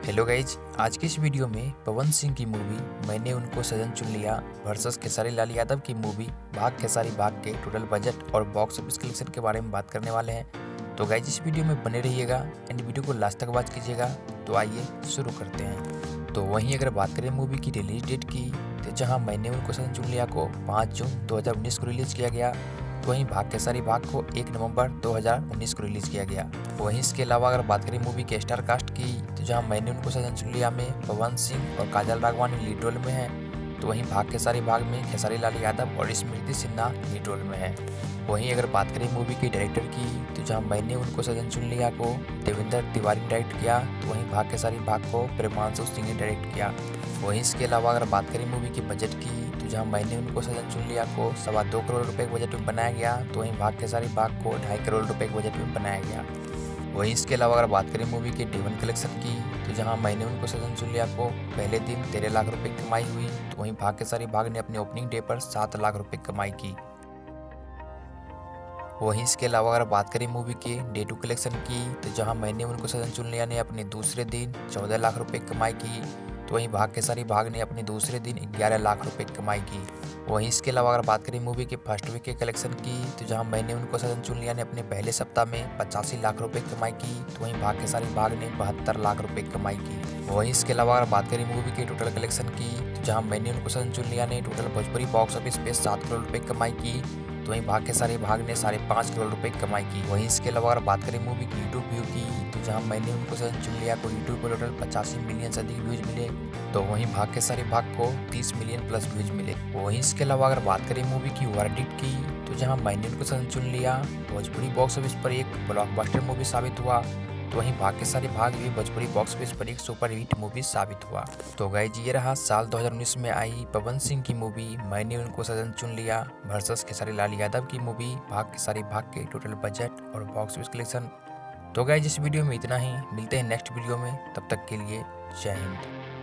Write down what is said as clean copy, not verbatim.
Hello guys, आज की इस वीडियो में पवन सिंह की मूवी मैंने उनको सजन चुन लिया वर्सेस खेसारी लाल यादव की मूवी भाग खेसारी भाग के टोटल बजट और बॉक्स ऑफिस कलेक्शन के बारे में बात करने वाले हैं। तो गाइज इस वीडियो में बने रहिएगा एंड वीडियो को लास्ट तक वॉच कीजिएगा। तो आइए शुरू करते हैं। तो वहीं अगर बात करें मूवी की रिलीज डेट की, तो जहां मैंने उनको सजन चुन लिया को 5 जून 2019 को रिलीज किया गया, तो वहीं भाग खेसारी भाग को 1 नवंबर 2019 को रिलीज किया गया। वहीं इसके अलावा अगर बात करें मूवी के स्टार कास्ट की, तो जहां मैंने उनको सजन चुन लिया में पवन सिंह और काजल राघवानी लीड रोल में है, तो वहीं भाग खेसारी भाग में खेसारी लाल यादव और स्मृति सिन्हा लीड रोल में है। वहीं अगर बात करें मूवी के डायरेक्टर की, तो जहां मैंने उनको सजन चुन लिया को देवेंद्र तिवारी ने डायरेक्ट किया, तो वहीं भाग खेसारी भाग को प्रेमांशु सिंह ने डायरेक्ट किया। वहीं इसके अलावा अगर बात करें मूवी के बजट की, तो जहां मैंने उनको सजन चुन लिया को 2.25 करोड़ रुपए के बजट में बनाया गया, तो वहीं भाग खेसारी भाग को 2.5 करोड़ रुपए के बजट में बनाया गया। वहीं इसके अलावा अगर बात करें मूवी के डे 1 कलेक्शन की, तो जहां मैंने उनको सजन चुन लिया को पहले दिन 13 लाख रुपए की कमाई हुई, तो वहीं भाग खेसारी भाग ने अपने ओपनिंग डे पर 7 लाख रुपए की कमाई की। वहीं इसके अलावा अगर बात करें मूवी के डे 2 कलेक्शन की, तो जहां मैंने उनको सजन चुन लिया ने अपने दूसरे दिन 14 लाख रुपए की कमाई की, तो वहीं भाग खेसारी भाग ने अपने दूसरे दिन 11 लाख रुपए की कमाई की। वहीं इसके अलावा अगर बात करें मूवी के फर्स्ट वीक के कलेक्शन की, तो जहां मैंने उनको सजन चुन लिया ने अपने पहले सप्ताह में 85 लाख रुपए की कमाई की, तो वहीं भाग खेसारी भाग ने 72 लाख रुपए की कमाई की। वहीं इसके अलावा अगर बात करें मूवी के टोटल कलेक्शन की, तो जहां मैंने उनको सजन चुन लिया ने टोटल भोजपुरी बॉक्स ऑफिस पे 7 करोड़ रुपए की कमाई की, तो वहीं भाग खेसारी भाग ने 5.5 करोड़ रुपए की कमाई की। वहीं इसके अलावा अगर बात करें मूवी की यूट्यूब व्यू की, तो जहां मैंने उनको सजन चुन लिया को यूट्यूब पर टोटल 85 मिलियन से अधिक व्यूज मिले, तो वहीं भाग खेसारी भाग को 30 मिलियन प्लस व्यूज मिले। वहीं इसके अलावा अगर बात करें मूवी की वर्डिक्ट की, तो जहां मैंने उनको सजन चुन लिया भोजपुरी बॉक्स ऑफिस पर एक ब्लॉकबस्टर मूवी साबित हुआ, तो वहीं भाग खेसारी भाग भी भोजपुरी बॉक्स ऑफिस पर एक सुपर हिट मूवी साबित हुआ। तो गाइज ये रहा साल 2019 में आई पवन सिंह की मूवी मैंने उनको सजन चुन लिया वर्सेस खेसारी लाल यादव की मूवी भाग खेसारी भाग के टोटल बजट और बॉक्स ऑफिस कलेक्शन। तो गाइज इस वीडियो में इतना ही, मिलते हैं नेक्स्ट वीडियो में, तब तक के लिए जय हिंद।